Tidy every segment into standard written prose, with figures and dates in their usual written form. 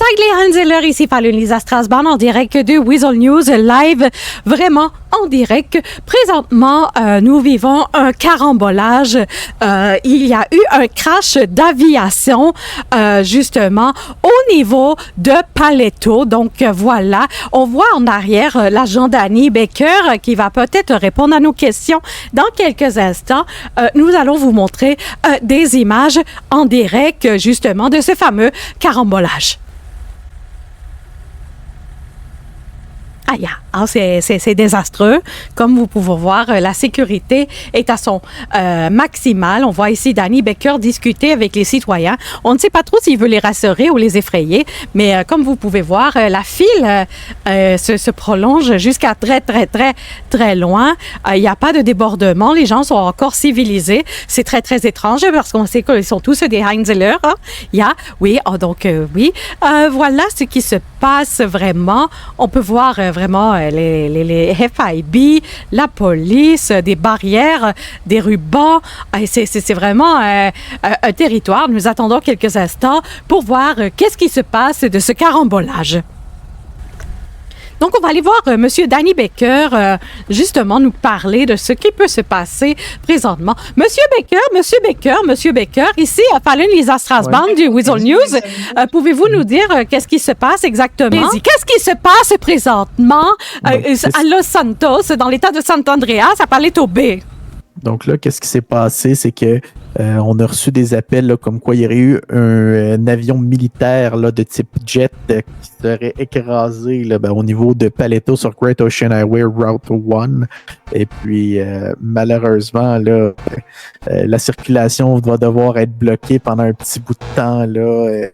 Tag les Hanzeler, ici par Lisa Strasbourg en direct de Weasel News live, vraiment en direct. Présentement, nous vivons un carambolage. Il y a eu un crash d'aviation, justement, au niveau de Paleto. Donc, voilà, on voit en arrière l'agent Danny Baker qui va peut-être répondre à nos questions dans quelques instants. Nous allons vous montrer des images en direct, justement, de ce fameux carambolage. C'est désastreux. Comme vous pouvez voir, la sécurité est à son maximal. On voit ici Danny Baker discuter avec les citoyens. On ne sait pas trop s'il veut les rassurer ou les effrayer, mais comme vous pouvez voir, la file se prolonge jusqu'à très loin. Il n'y a pas de débordement. Les gens sont encore civilisés. C'est très étrange parce qu'on sait qu'ils sont tous des Heinzeler. Hein? Voilà ce qui se passe vraiment. On peut voir vraiment les FIB, la police, des barrières, des rubans. C'est vraiment un territoire. Nous attendons quelques instants pour voir qu'est-ce qui se passe de ce carambolage. Donc, on va aller voir Monsieur Danny Baker, justement, nous parler de ce qui peut se passer présentement. Monsieur Baker, ici à Fallon Lisa Strasbourg du Weasel News. Pouvez-vous nous dire qu'est-ce qui se passe exactement? Qu'est-ce qui se passe présentement à Los Santos, dans l'état de San Andreas, à Paleto Bay? Donc là, qu'est-ce qui s'est passé? C'est que on a reçu des appels là, comme quoi il y aurait eu un avion militaire là, de type jet qui serait écrasé là, au niveau de Paleto sur Great Ocean Highway Route 1. Et puis, malheureusement, là, la circulation va devoir être bloquée pendant un petit bout de temps. Là,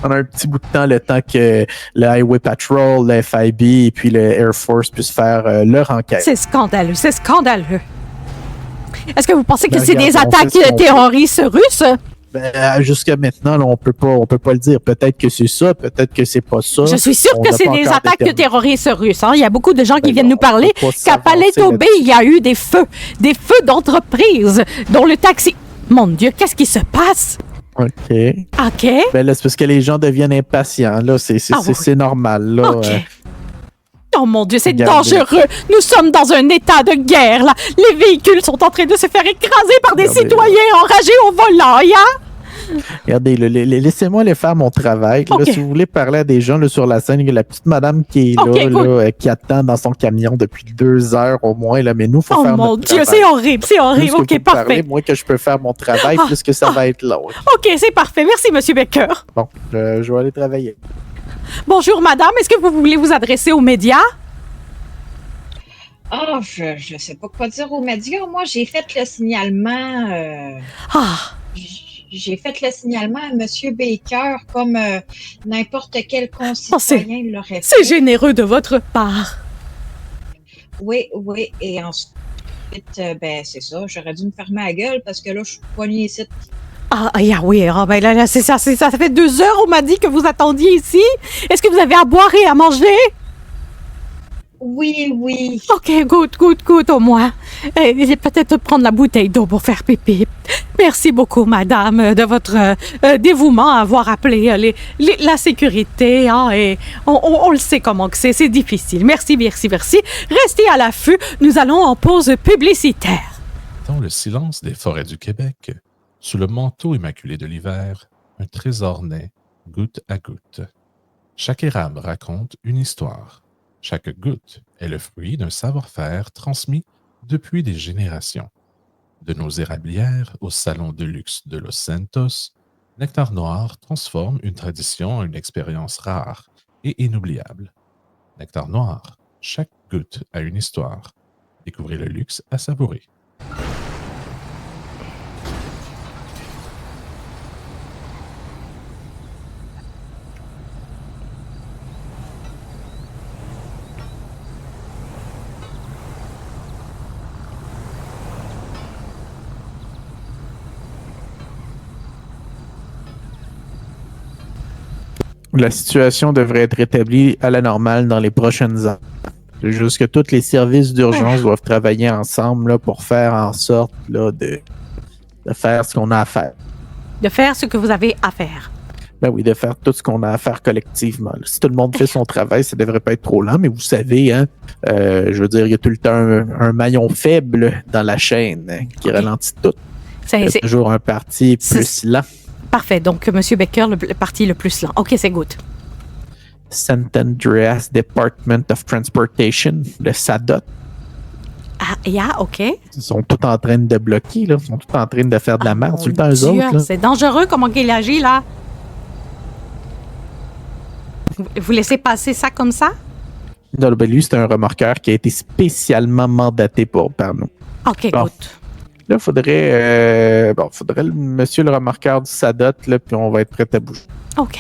le temps que le Highway Patrol, le FIB et puis le Air Force puissent faire leur enquête. C'est scandaleux. Est-ce que vous pensez que c'est des attaques terroristes russes? Jusqu'à maintenant, là, on peut pas le dire. Peut-être que c'est ça, peut-être que c'est pas ça. Je suis sûre que c'est des attaques terroristes russes. Hein? Il y a beaucoup de gens qui viennent nous parler qu'à Paleto Bay, il y a eu des feux d'entreprise, dont le taxi. Mon Dieu, qu'est-ce qui se passe? OK. Là, c'est parce que les gens deviennent impatients. Là, c'est normal. Là. OK. Oh mon Dieu, c'est dangereux. Nous sommes dans un état de guerre, là. Les véhicules sont en train de se faire écraser par des citoyens enragés au volant, Regardez, laissez-moi aller faire mon travail. Okay. Là, si vous voulez parler à des gens là, sur la scène, il y a la petite madame qui est là, qui attend dans son camion depuis 2 heures au moins. Là, mais nous, il faut faire notre travail. Oh mon Dieu, c'est horrible. Plus OK, parfait. Parler, moins que je peux faire mon travail, plus que ça va être long. OK, c'est parfait. Merci, Monsieur Baker. Bon, je vais aller travailler. Bonjour, madame. Est-ce que vous voulez vous adresser aux médias? Je sais pas quoi dire aux médias. Moi, j'ai fait le signalement. J'ai fait le signalement à M. Baker comme n'importe quel concitoyen l'aurait fait. C'est généreux de votre part. Oui. Et ensuite, c'est ça. J'aurais dû me fermer la gueule parce que là, je suis poignée ici. C'est ça. Ça fait 2 heures, on m'a dit que vous attendiez ici. Est-ce que vous avez à boire et à manger? Oui. OK, good, au moins. Peut-être prendre la bouteille d'eau pour faire pipi. Merci beaucoup, madame, de votre dévouement à avoir appelé la sécurité. Hein, et on le sait comment que c'est difficile. Merci. Restez à l'affût, nous allons en pause publicitaire. Dans le silence des forêts du Québec, sous le manteau immaculé de l'hiver, un trésor naît, goutte à goutte. Chaque érable raconte une histoire. Chaque goutte est le fruit d'un savoir-faire transmis depuis des générations. De nos érablières au salon de luxe de Los Santos, Nectar Noir transforme une tradition en une expérience rare et inoubliable. Nectar Noir, chaque goutte a une histoire. Découvrez le luxe à savourer. La situation devrait être rétablie à la normale dans les prochaines années. C'est juste que tous les services d'urgence doivent travailler ensemble là, pour faire en sorte là, de faire ce qu'on a à faire. De faire ce que vous avez à faire. Ben oui, de faire tout ce qu'on a à faire collectivement. Là. Si tout le monde fait son travail, ça devrait pas être trop lent, mais vous savez, hein, je veux dire, il y a tout le temps un maillon faible dans la chaîne qui ralentit tout. Il y a toujours un parti plus lent. Parfait. Donc, M. Becker, le parti le plus lent. OK, c'est good. San Andreas Department of Transportation, le SADOT. Ah, yeah, OK. Ils sont tous en train de bloquer, là. Ils sont tous en train de faire de la merde. Tout le temps, eux autres, là. C'est dangereux comment il agit, là. Vous laissez passer ça comme ça? Non, ben lui, c'est un remorqueur qui a été spécialement mandaté par nous. OK, bon. good. Là, faudrait le monsieur le remorqueur du SADOT, là, puis on va être prêt à bouger. OK.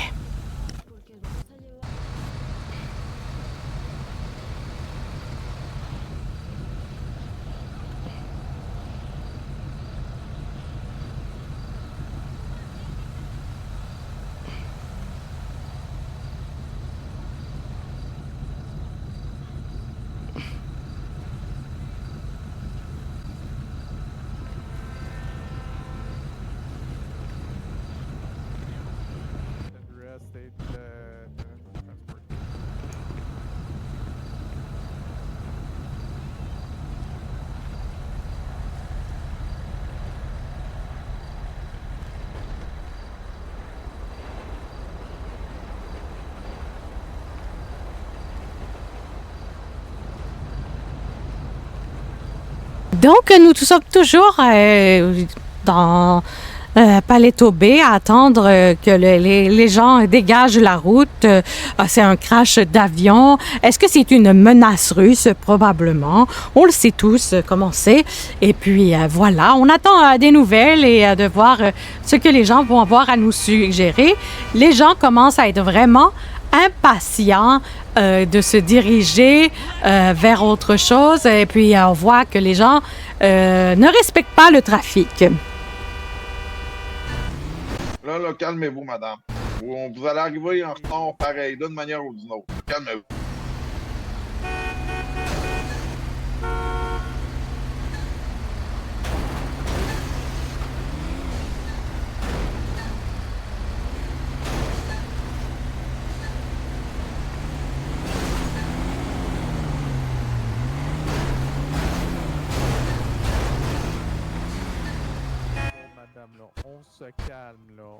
Donc, nous sommes toujours dans Paleto Bay à attendre que les gens dégagent la route. C'est un crash d'avion. Est-ce que c'est une menace russe? Probablement. On le sait tous comment c'est. Et puis, voilà, on attend des nouvelles et de voir ce que les gens vont avoir à nous suggérer. Les gens commencent à être vraiment impatients de se diriger vers autre chose. Et puis, on voit que les gens ne respectent pas le trafic. Là, calmez-vous, madame. Vous allez arriver en retard pareil, d'une manière ou d'une autre. Calmez-vous.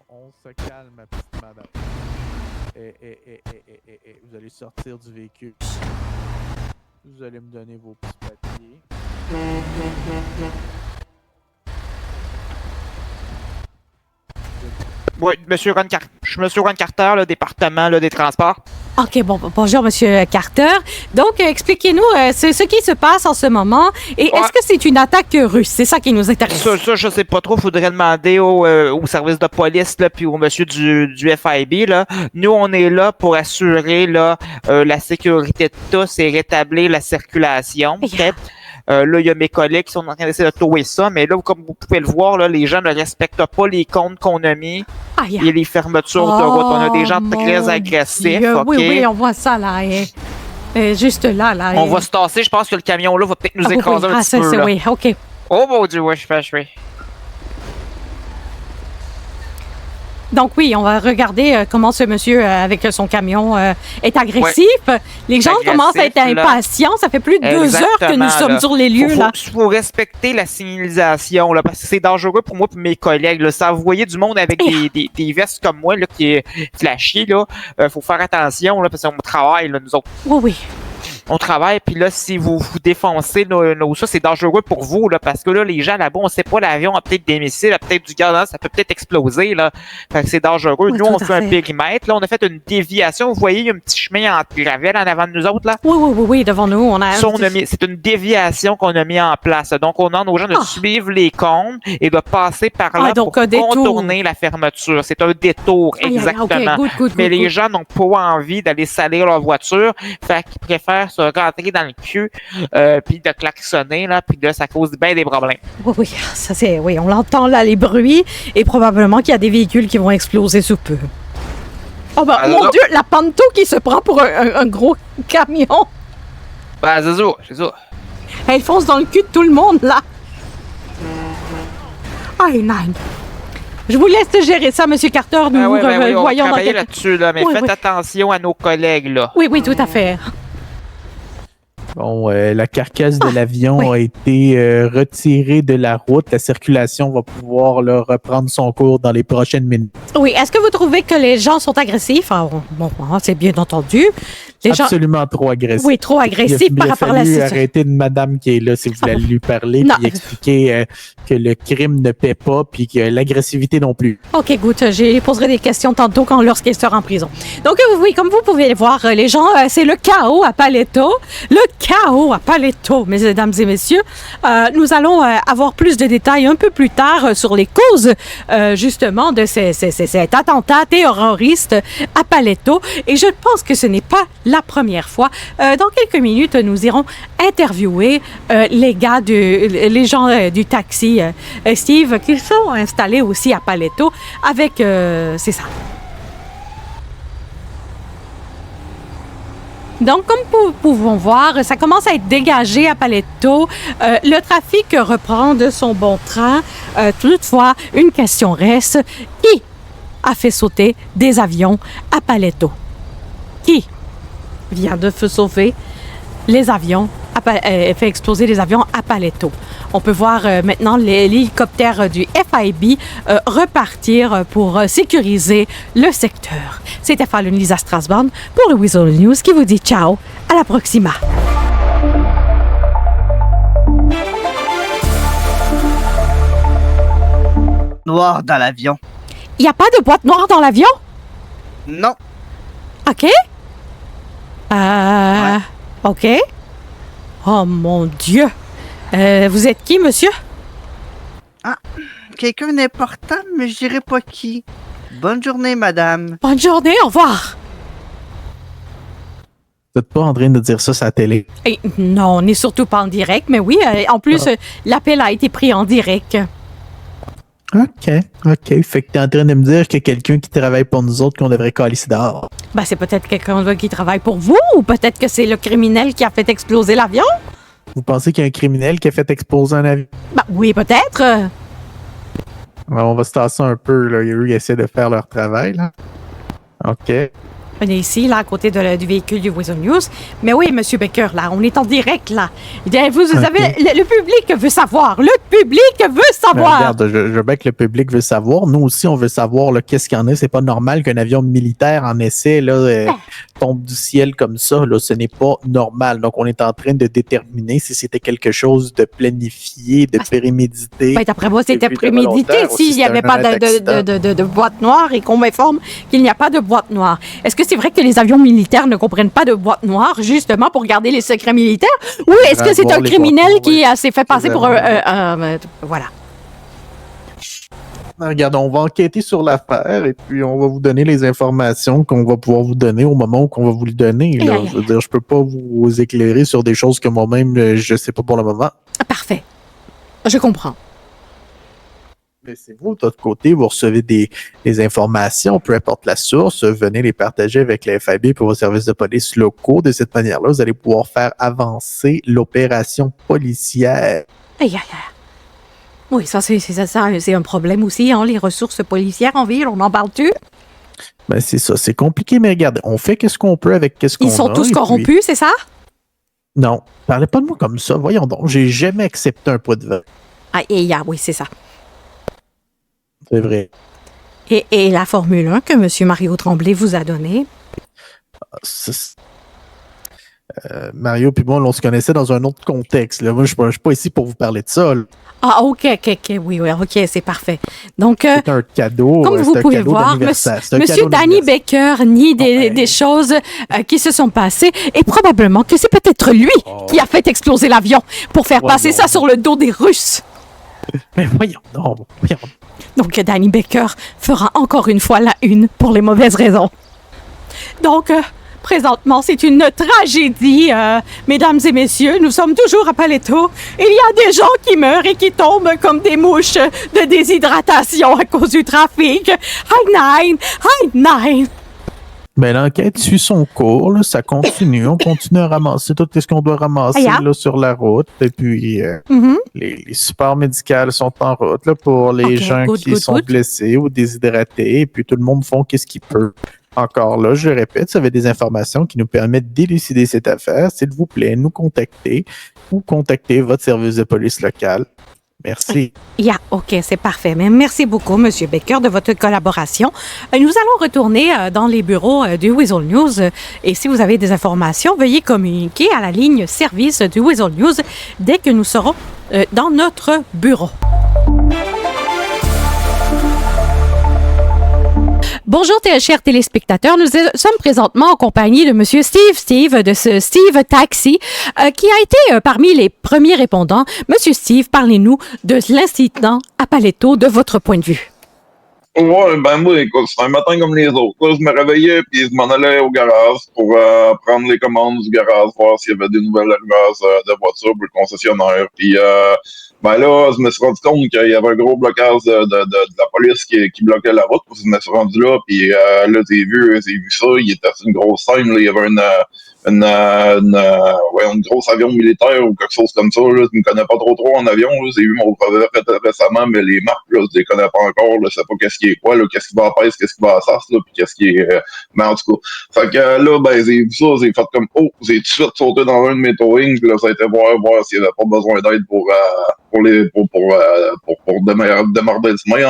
On se calme, ma petite madame. Vous allez sortir du véhicule. Vous allez me donner vos petits papiers. Oui, Monsieur Ron Carter. Je suis Monsieur Ron Carter, le département des transports. OK, bonjour, Monsieur Carter. Donc, expliquez-nous ce qui se passe en ce moment et est-ce que c'est une attaque russe? C'est ça qui nous intéresse. Ça, je sais pas trop. Faudrait demander au service de police là, puis au monsieur du FIB. Là. Nous, on est là pour assurer là, la sécurité de tous et rétablir la circulation. Yeah. Là, il y a mes collègues qui sont en train d'essayer de trouver ça, mais là, comme vous pouvez le voir, là, les gens ne respectent pas les comptes qu'on a mis et les fermetures de route. On a des gens très agressifs. Okay? Oui, on voit ça là. Juste là. On va se tasser. Je pense que le camion là va peut-être nous écraser un petit peu. Là. Oui, OK. Oh mon Dieu, oui, je fais. Donc oui, on va regarder comment ce monsieur avec son camion est agressif. Ouais. Les gens commencent à être impatients. Ça fait plus de 2 heures que nous sommes sur les lieux. Faut respecter la signalisation là, parce que c'est dangereux pour moi et mes collègues. Là. Ça, vous voyez du monde avec des vestes comme moi là, qui est flashy. Là, faut faire attention là, parce qu'on travaille, là, nous autres. Oui. On travaille, puis là, si vous défoncez ça, c'est dangereux pour vous, là, parce que là, les gens là-bas, on sait pas, l'avion a peut-être des missiles, a peut-être du gaz, ça peut peut-être exploser, là. Fait que c'est dangereux. Oui, nous, on fait un périmètre, là, on a fait une déviation. Vous voyez, il y a un petit chemin entre gravel en avant de nous autres, là. Oui, devant nous, c'est une déviation qu'on a mis en place. Donc, on demande aux gens de suivre les cônes et de passer par là pour contourner la fermeture. C'est un détour, exactement. Good, mais les gens n'ont pas envie d'aller salir leur voiture, fait qu'ils préfèrent se rentrer dans le cul, puis de klaxonner, là, puis là, ça cause bien des problèmes. Oui, ça c'est, oui, on l'entend là, les bruits, et probablement qu'il y a des véhicules qui vont exploser sous peu. Oh ben, mon Dieu, la Panto qui se prend pour un gros camion. Ben, c'est ça. Elle fonce dans le cul de tout le monde, là. Aïe, non. Je vous laisse gérer ça, Monsieur Carter. Nous Ah ouais, ben oui, on va voyons dans travailler quel... là-dessus, là, mais Oui, faites oui. attention à nos collègues, là. Oui, oui, tout à fait. Bon, la carcasse de l'avion oui. a été retirée de la route. La circulation va pouvoir là, reprendre son cours dans les prochaines minutes. Oui, est-ce que vous trouvez que les gens sont agressifs? Ah, bon, c'est bien entendu. Les gens... Absolument trop agressif. Oui, trop agressifs par rapport à la Il a situation. fallu arrêter une madame qui est là si vous voulez lui parler Non. puis expliquer que le crime ne paie pas puis que l'agressivité non plus. OK, good. Je poserai des questions tantôt lorsqu'il sera en prison. Donc, oui, comme vous pouvez le voir, les gens, c'est le chaos à Paleto. Le chaos à Paleto, mesdames et messieurs. Nous allons avoir plus de détails un peu plus tard sur les causes, justement, de cet attentat terroriste à Paleto. Et je pense que ce n'est pas la première fois. Dans quelques minutes, nous irons interviewer les gens du taxi, Steve, qui sont installés aussi à Paleto avec, c'est ça. Donc, comme nous pouvons voir, ça commence à être dégagé à Paleto. Le trafic reprend de son bon train. Toutefois, une question reste. Qui a fait sauter des avions à Paleto? Qui vient de sauver les avions, fait exploser les avions à Paleto? On peut voir maintenant l'hélicoptère du FIB repartir pour sécuriser le secteur. C'était Fallon Lisa Strasbourg pour le Weasel News qui vous dit ciao, à la proxima. Noir dans l'avion. Il n'y a pas de boîte noire dans l'avion? Non. OK. OK. Oh mon Dieu. Vous êtes qui, monsieur? Quelqu'un d'important, mais je dirais pas qui. Bonne journée, madame. Bonne journée, au revoir. Vous n'êtes pas en train de dire ça sur la télé. Et non, on n'est surtout pas en direct, mais oui, en plus, l'appel a été pris en direct. OK. Fait que t'es en train de me dire qu'il y a quelqu'un qui travaille pour nous autres qu'on devrait calisser dehors. Ben, c'est peut-être quelqu'un qui travaille pour vous, ou peut-être que c'est le criminel qui a fait exploser l'avion? Vous pensez qu'il y a un criminel qui a fait exploser un avion? Ben, oui, peut-être. On va se tasser un peu, là. Eux, ils essaient de faire leur travail, là. OK. On est ici, là, à côté du véhicule du Weasel News. Mais oui, Monsieur Baker, là, on est en direct, là. Vous savez, le public veut savoir. Le public veut savoir. Regarde, je veux bien que le public veut savoir. Nous aussi, on veut savoir là, qu'est-ce qu'il y en a. C'est pas normal qu'un avion militaire en essai là, tombe du ciel comme ça. Là. Ce n'est pas normal. Donc, on est en train de déterminer si c'était quelque chose de planifié, de prémédité. Ben, d'après moi, c'était Et puis de prémédité volontaire s'il aussi, n'y avait c'est pas un accident. de boîte noire et qu'on m'informe qu'il n'y a pas de boîte noire. Est-ce que c'est vrai que les avions militaires ne comprennent pas de boîte noire justement pour garder les secrets militaires? Ou est-ce que c'est voir un les criminel boîtes qui noires, s'est fait passer pour voilà. Regarde, on va enquêter sur l'affaire et puis on va vous donner les informations qu'on va pouvoir vous donner au moment où on va vous le donner. Là. Je veux dire, je peux pas vous éclairer sur des choses que moi-même, je sais pas pour le moment. Parfait. Je comprends. Mais c'est vous, de votre côté, vous recevez des informations, peu importe la source, venez les partager avec les FIB pour vos services de police locaux. De cette manière-là, vous allez pouvoir faire avancer l'opération policière. Aïe, aïe, aïe. Oui, ça, c'est un problème aussi, hein, les ressources policières en ville, on en parle-tu? Ben, c'est ça, c'est compliqué, mais regardez, on fait qu'est-ce qu'on peut avec qu'est-ce qu'on a. Ils sont tous corrompus, c'est ça? Non, parlez pas de moi comme ça, voyons donc, j'ai jamais accepté un pot de vin. Ah, oui, c'est ça. C'est vrai. Et la Formule 1 que M. Mario Tremblay vous a donnée? Mario puis moi, on se connaissait dans un autre contexte. Là. Moi, je suis pas ici pour vous parler de ça. Là. Ah, OK, oui, OK, c'est parfait. Donc, c'est un cadeau. comme vous pouvez voir, Monsieur Danny Baker nie des choses qui se sont passées et probablement que c'est peut-être lui qui a fait exploser l'avion pour faire passer ça sur le dos des Russes. Mais voyons. Donc, Danny Baker fera encore une fois la une pour les mauvaises raisons. Donc, présentement, c'est une tragédie, mesdames et messieurs. Nous sommes toujours à Paleto. Il y a des gens qui meurent et qui tombent comme des mouches de déshydratation à cause du trafic. High nine! Ben, l'enquête suit son cours, là, ça continue. On continue à ramasser tout ce qu'on doit ramasser là, sur la route. Et puis, les supports médicaux sont en route là, pour les gens qui sont blessés ou déshydratés. Et puis, tout le monde fait ce qu'il peut. Encore là, je répète, si vous avez des informations qui nous permettent d'élucider cette affaire, s'il vous plaît, nous contacter ou contacter votre service de police local. Merci. OK, c'est parfait. Mais merci beaucoup, M. Baker, de votre collaboration. Nous allons retourner dans les bureaux du Weasel News. Et si vous avez des informations, veuillez communiquer à la ligne service du Weasel News dès que nous serons dans notre bureau. Bonjour, chers téléspectateurs. Nous sommes présentement en compagnie de Monsieur Steve de ce Steve Taxi, qui a été parmi les premiers répondants. Monsieur Steve, parlez-nous de l'incident à Paleto de votre point de vue. Ouais, ben moi, écoute, c'est un matin comme les autres. Là, je me réveillais puis je m'en allais au garage pour prendre les commandes du garage, voir s'il y avait des nouvelles arrivages de voitures pour le concessionnaire. Puis ben là, je me suis rendu compte qu'il y avait un gros blocage de la police qui bloquait la route. Je me suis rendu là, puis là, j'ai vu ça. Il était sur une grosse scène. Là, il y avait une grosse avion militaire ou quelque chose comme ça. Là. Je ne me connais pas trop en avion. Là. J'ai vu mon brevet récemment, mais les marques, là, je les connais pas encore. Là. Je sais pas qu'est-ce qui est quoi, là, qu'est-ce qui va à Pèse, qu'est-ce qui va à SAS, là, puis qu'est-ce qui est. Mais en tout cas. Fait que là, ben, j'ai vu ça, j'ai fait comme j'ai tout de suite sauté dans un de mes towings, puis là, ça a été voir s'il n'y avait pas besoin d'aide pour démarrer le chemin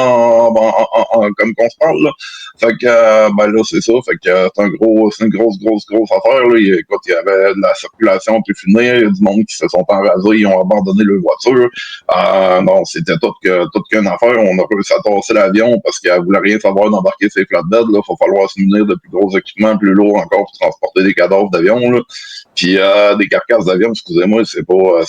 comme qu'on se parle. Là. Fait que ben là, c'est ça. Fait que c'est une grosse affaire. Là. Écoute, il y avait de la circulation plus finir, il y a du monde qui se sont enragés, ils ont abandonné leur voiture. Non, c'était toute qu'une affaire. On a réussi à tasser l'avion parce qu'elle voulait rien savoir d'embarquer ses flatbeds. Là, faut falloir se munir de plus gros équipements, plus lourds encore pour transporter des cadavres d'avion. Là. Puis des carcasses d'avion, excusez-moi, c'est pas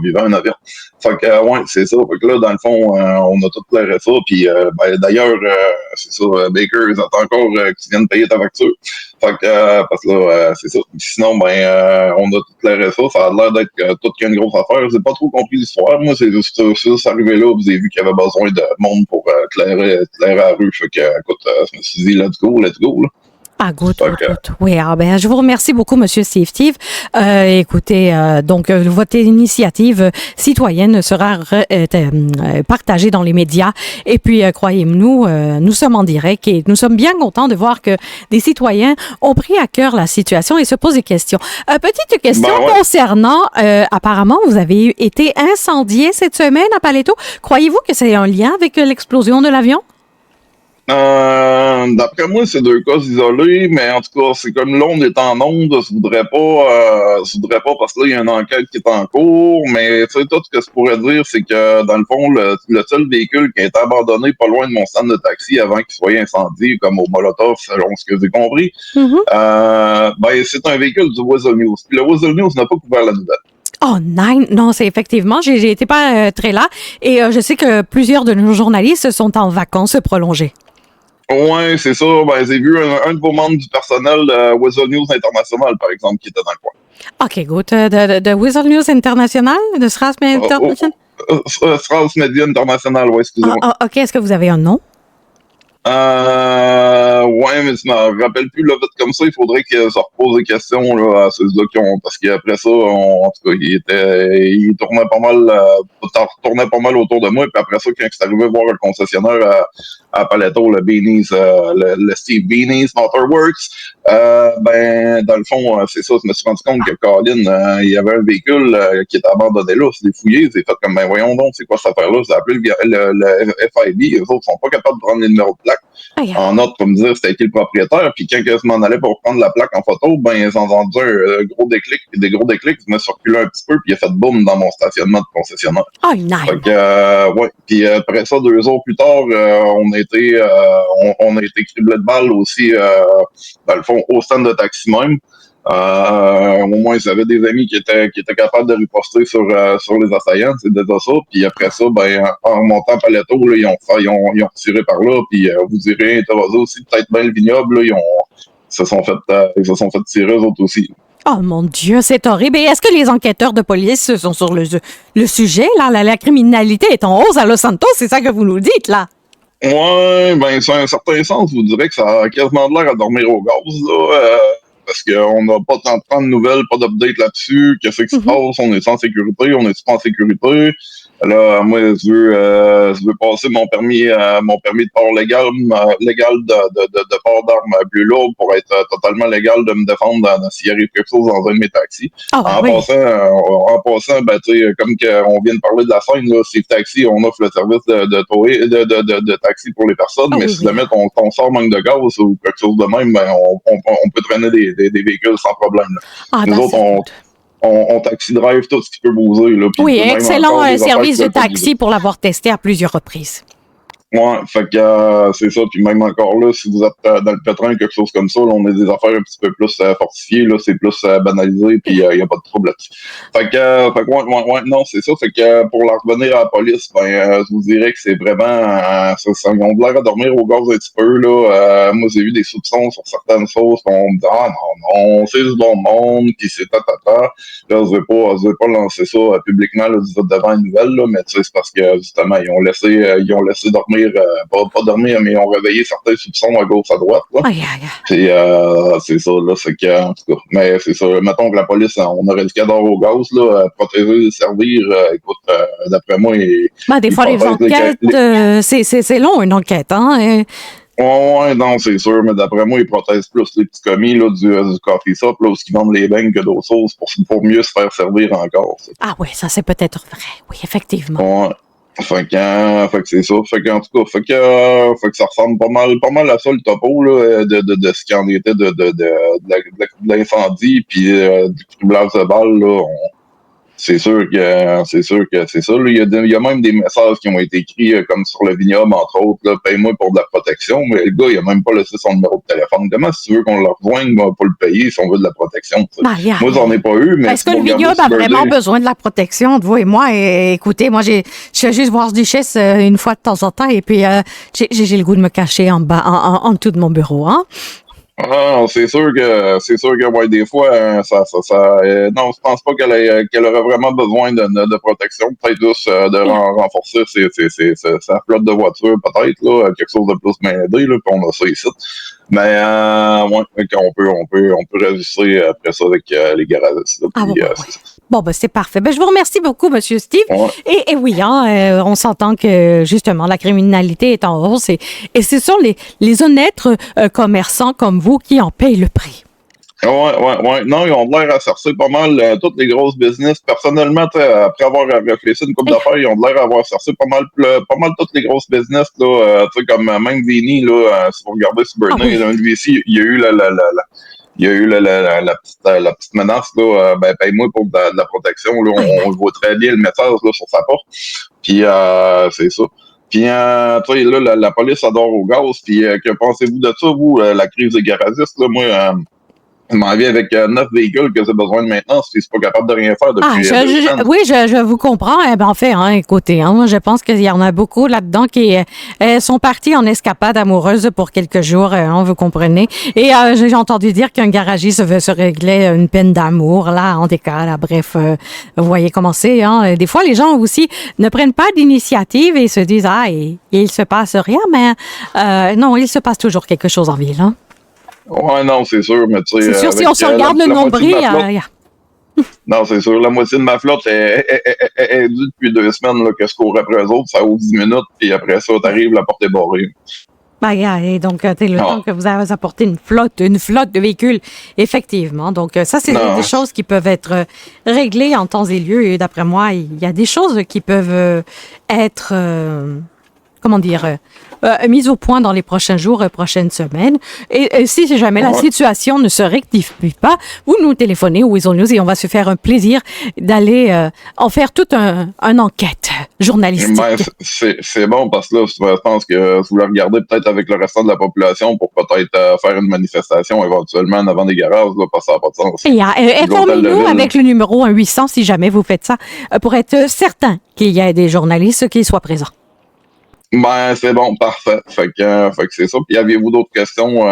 vivant un avion. Fait que ouais, c'est ça. Fait que là, dans le fond, on a tout clairé ça. Puis ben, d'ailleurs, c'est ça, Baker, ils attendent encore que tu viennes payer ta facture. Fait que parce que là, c'est ça. Sinon, ben on a tout clairé ça. Ça a l'air d'être toute qu'une grosse affaire. J'ai pas trop compris l'histoire. Moi, c'est juste arrivé là, vous avez vu qu'il y avait besoin de monde pour clairer la rue. Fait que écoute, je me suis dit let's go, là. Ah, good. Oui, ben, je vous remercie beaucoup, Monsieur Steve. Écoutez, donc, votre initiative citoyenne sera partagée dans les médias. Et puis, croyez-nous, nous sommes en direct et nous sommes bien contents de voir que des citoyens ont pris à cœur la situation et se posent des questions. Petite question concernant, apparemment, vous avez été incendié cette semaine à Paleto. Croyez-vous que c'est un lien avec l'explosion de l'avion? D'après moi, c'est deux cas isolés, mais en tout cas, c'est comme l'onde est en onde, je voudrais pas parce que là, il y a une enquête qui est en cours, mais tu sais, tout ce que je pourrais dire, c'est que dans le fond, le seul véhicule qui a été abandonné pas loin de mon stand de taxi avant qu'il soit incendié, comme au Molotov, selon ce que j'ai compris, ben, c'est un véhicule du Weasel News. Puis le Weasel News n'a pas couvert la nouvelle. Oh, non, c'est effectivement, j'ai été pas très là et je sais que plusieurs de nos journalistes sont en vacances prolongées. Ouais, c'est ça. Ben, j'ai vu un de vos membres du personnel de Weasel News International, par exemple, qui était dans le coin. OK, good. De Weasel News International? De SRAS Media International? SRAS Media International, oui, excusez-moi. OK, est-ce que vous avez un nom? Ouais, mais je me rappelle plus là, vite comme ça. Il faudrait que ça repose des questions là, à ceux-là qui ont. Parce qu'après ça, en tout cas, il tournait pas mal autour de moi. Puis après ça, quand c'est arrivé voir le concessionnaire à Paleto, le Beanies, le Steve Beanies Motorworks, ben, dans le fond, c'est ça, je me suis rendu compte que Colin, il y avait un véhicule qui était abandonné là, c'est fouillé, c'est fait comme, ben voyons donc, c'est quoi cette affaire-là? J'ai appelé le FIB, eux autres sont pas capables de prendre les numéros de plaque. En note pour me dire c'était qui le propriétaire, puis quand je m'en allais pour prendre la plaque en photo, ben ils ont entendu un gros déclic, des gros déclics, je me suis reculé un petit peu, puis il a fait boum dans mon stationnement de concessionnaire. Oh, nice! Fait que, ouais, puis après ça, 2 jours plus tard, on a été criblé de balles aussi, dans le fond, au stand de taxi même. Au moins, ils avaient des amis qui étaient capables de riposter sur les assaillants, c'est déjà ça. Puis après ça, ben, en remontant Paleto, là, ils ont retiré par là. Puis vous direz, Interrosa aussi, peut-être bien le vignoble, là, ils se sont fait tirer eux autres aussi. Oh mon Dieu, c'est horrible. Et est-ce que les enquêteurs de police sont sur le sujet? Là, la criminalité est en hausse à Los Santos, c'est ça que vous nous dites, là? Ouais, ben, c'est un certain sens, vous direz que ça a quasiment de l'air à dormir au gaz, là, parce qu'on n'a pas tant de nouvelles, pas d'update là-dessus. Qu'est-ce qui se Mhm. passe? On est en sécurité? On est pas en sécurité? Là, moi, je veux passer mon permis de port légal de port d'armes plus lourd pour être totalement légal de me défendre s'il arrive quelque chose dans un de mes taxis. Ah ouais, En oui. passant, ben, tu sais, comme on vient de parler de la scène, là, c'est taxi, on offre le service de taxi pour les personnes, Ah mais oui, si oui. jamais ton sort manque de gaz ou quelque chose de même, ben, on peut traîner des véhicules sans problème, là. Ah, Nous autres, that's good. on taxi drive tout ce qui peut bouger, là, puis Oui, même excellent encore des affaires qui service de peuvent pas bouger. taxi pour l'avoir testé à plusieurs reprises. Ouais, fait que c'est ça. Puis même encore là, si vous êtes dans le pétrin, quelque chose comme ça, là, on a des affaires un petit peu plus fortifiées, là, c'est plus banalisé, puis il n'y a pas de trouble là-dessus. Fait que ouais, non, c'est ça. Fait que pour la revenir à la police, ben je vous dirais que c'est vraiment ils ont l'air à dormir au gaz un petit peu, là. Moi, j'ai eu des soupçons sur certaines choses, on me dit ah non, c'est du bon monde, puis c'est ta. Là, je vais pas lancer ça publiquement là, devant une nouvelle, là, mais tu sais, c'est parce que justement, ils ont laissé dormir, pas dormir, mais ils ont réveillé certains soupçons à gauche, à droite. Là. Aïe, aïe, aïe. Puis, c'est ça, là, c'est que, en tout cas, mais c'est ça, mettons que la police, on aurait le cadavre au gaz, là, protéger, servir, écoute, d'après moi, Ben, des ils fois, les protègent enquêtes, c'est long, une enquête, hein? Ouais, non, c'est sûr, mais d'après moi, ils protègent plus les petits commis là, du coffee shop, là, où ils vendent les beignes que d'autres choses pour mieux se faire servir encore. Ça. Ah oui, ça c'est peut-être vrai. Oui, effectivement. Ouais. Fait que c'est ça. Fait qu'en tout cas, fait que ça ressemble pas mal à ça le topo là, de ce qu'il en était de l'incendie puis du criblage de balles là. C'est sûr que c'est ça. Là. Il y a même des messages qui ont été écrits comme sur le vignoble, entre autres, là, paye-moi pour de la protection, mais le gars, il a même pas laissé son numéro de téléphone. Comment si tu veux qu'on le rejoigne, on va pas le payer si on veut de la protection? Ben, Moi, j'en ai pas eu, mais est-ce que le vignoble a vraiment besoin de la protection de vous et moi? Et, écoutez, moi, je fais juste voir Duchesse une fois de temps en temps et puis j'ai le goût de me cacher en bas, en dessous de mon bureau, hein? Ah, c'est sûr que ouais, des fois, non, je pense pas qu'elle aurait vraiment besoin de protection. Peut-être juste de renforcer sa flotte de voitures, peut-être, là, quelque chose de plus m'aider, là, puis on a ça ici. Mais ouais, on peut réussir après ça avec les garagistes. Ah bon, Puis, ouais. c'est ça. Bon, ben c'est parfait. Ben, je vous remercie beaucoup, Monsieur Steve. Ouais. Et oui, hein, on s'entend que justement la criminalité est en hausse et ce sont les honnêtes commerçants comme vous qui en payent le prix. Ouais. Non, ils ont l'air à chercher pas mal toutes les grosses business. Personnellement, après avoir réfléchi une couple d'affaires, ils ont l'air d'avoir cherché pas mal toutes les grosses business, là, comme même Vini, là, si vous regardez sur Burnley, oui. un de ici, il y a eu la petite menace, là, ben, paye-moi pour de la protection, là, on voit très bien le message, là, sur sa porte. Puis, c'est ça. Puis, tu sais, là, la police adore au gaz. Puis, que pensez-vous de ça, vous, la crise des garagistes, là, moi, je m'en viens avec 9 véhicules que j'ai besoin de maintenance, puis c'est pas capable de rien faire depuis 2 semaines. Oui, je vous comprends. Eh ben, en fait, hein, écoutez, hein, je pense qu'il y en a beaucoup là-dedans qui sont partis en escapade amoureuse pour quelques jours, hein, vous comprenez. Et j'ai entendu dire qu'un garagiste se réglait une peine d'amour, là, en décal, là, bref, vous voyez comment c'est. Hein. Des fois, les gens aussi ne prennent pas d'initiative et se disent, ah, il se passe rien, mais non, il se passe toujours quelque chose en ville. Hein. Ouais, non, c'est sûr, mais tu sais. C'est sûr, si on se regarde le nombril. Non, c'est sûr. La moitié de ma flotte est due depuis 2 semaines là, que je cours après eux autres. Ça ouvre 10 minutes, puis après ça, t'arrives, la porte est barrée. Et donc, c'est le temps que vous avez apporté une flotte de véhicules, effectivement. Donc, ça, c'est des choses qui peuvent être réglées en temps et lieu. Et d'après moi, il y a des choses qui peuvent être, mise au point dans les prochains jours, prochaines semaines. Et si jamais la situation ne se rectifie pas, vous nous téléphonez au Weasel News et on va se faire un plaisir d'aller en faire toute une enquête journalistique. Ben, c'est bon parce que là, je pense que vous le regardez peut-être avec le restant de la population pour peut-être faire une manifestation éventuellement en avant des garages, là, parce que ça n'a pas de sens. Informez-nous avec le numéro 1-800 si jamais vous faites ça, pour être certain qu'il y ait des journalistes qui soient présents. Ben, c'est bon, parfait. Fait que c'est ça. Puis, aviez-vous d'autres questions?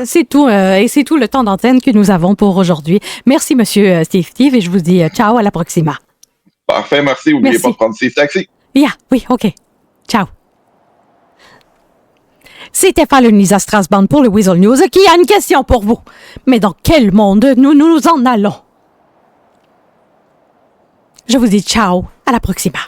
C'est tout. Et c'est tout le temps d'antenne que nous avons pour aujourd'hui. Merci, Monsieur Steve, et je vous dis ciao, à la proxima. Parfait, merci. N'oubliez pas de prendre Steve Taxi. Oui, OK. Ciao. c'était Falonisa Strasbourg pour le Weasel News qui a une question pour vous. Mais dans quel monde nous en allons? Je vous dis ciao, à la proxima.